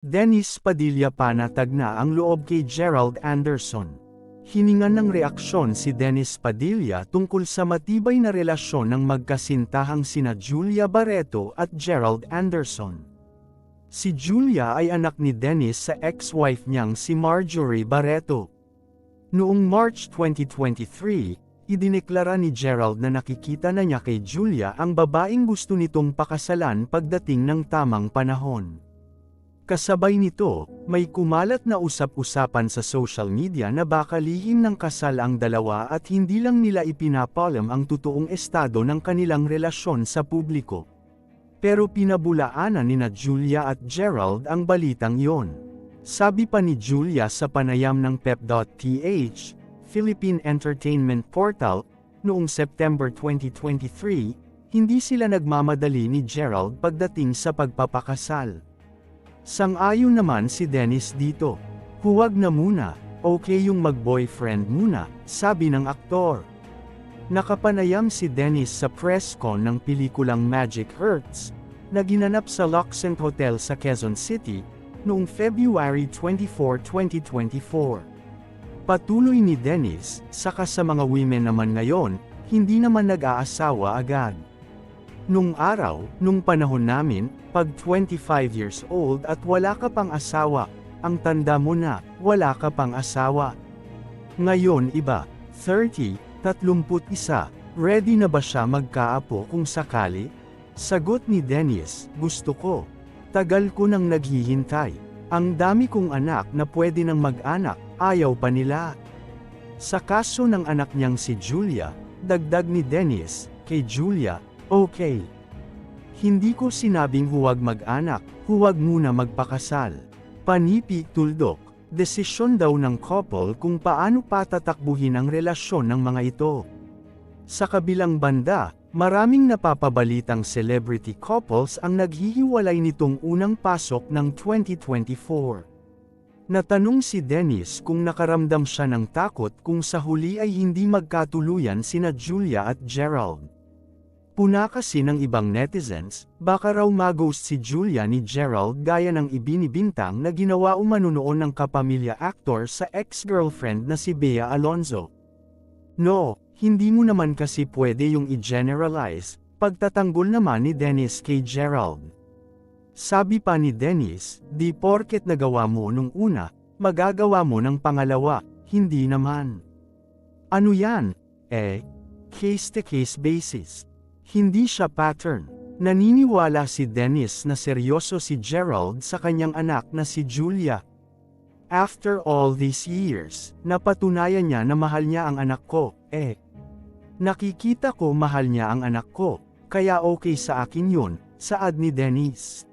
Dennis Padilla panatag na ang loob kay Gerald Anderson. Hiningan ng reaksyon si Dennis Padilla tungkol sa matibay na relasyon ng magkasintahang sina Julia Barreto at Gerald Anderson. Si Julia ay anak ni Dennis sa ex-wife niyang si Marjorie Barreto. Noong March 2023, idineklara ni Gerald na nakikita na niya kay Julia ang babaeng gusto nitong pakasalan pagdating ng tamang panahon. Kasabay nito, may kumalat na usap-usapan sa social media na baka lihim ng kasal ang dalawa at hindi lang nila ipinapalam ang totoong estado ng kanilang relasyon sa publiko. Pero pinabulaanan nina Julia at Gerald ang balitang yon. Sabi pa ni Julia sa panayam ng Pep.ph, Philippine Entertainment Portal, noong September 2023, hindi sila nagmamadali ni Gerald pagdating sa pagpapakasal. Sang-ayon naman si Dennis dito. Huwag na muna, okay yung mag-boyfriend muna, sabi ng aktor. Nakapanayam si Dennis sa press con ng pelikulang Magic Hurts, na ginanap sa Luxent Hotel sa Quezon City, noong February 24, 2024. Patuloy ni Dennis, saka sa mga women naman ngayon, hindi naman nag-aasawa agad. Nung araw, nung panahon namin, pag 25 years old at wala ka pang asawa, ang tanda mo na, wala ka pang asawa. Ngayon iba, 30, 31, ready na ba siya magkaapo kung sakali? Sagot ni Dennis, gusto ko. Tagal ko nang naghihintay. Ang dami kong anak na pwede nang mag-anak, ayaw pa nila. Sa kaso ng anak niyang si Julia, dagdag ni Dennis, kay Julia, okay. Hindi ko sinabing huwag mag-anak, huwag muna magpakasal. Panipi tuldok, desisyon daw ng couple kung paano patatakbuhin ang relasyon ng mga ito. Sa kabilang banda, maraming napapabalitang celebrity couples ang naghihiwalay nitong unang pasok ng 2024. Natanong si Dennis kung nakaramdam siya ng takot kung sa huli ay hindi magkatuluyan sina Julia at Gerald. Puna kasi ng ibang netizens, baka raw mag-ghost si Julia ni Gerald gaya ng ibinibintang na ginawa umano noon ng kapamilya actor sa ex-girlfriend na si Bea Alonzo. No, hindi mo naman kasi pwede yung i-generalize, pagtatanggol naman ni Dennis kay Gerald. Sabi pa ni Dennis, di porket nagawa mo nung una, magagawa mo ng pangalawa, hindi naman. Ano yan? Case-to-case basis. Hindi siya pattern. Naniniwala si Dennis na seryoso si Gerald sa kanyang anak na si Julia. After all these years, napatunayan niya na mahal niya ang anak ko, Nakikita ko mahal niya ang anak ko, kaya okay sa akin yun, saad ni Dennis.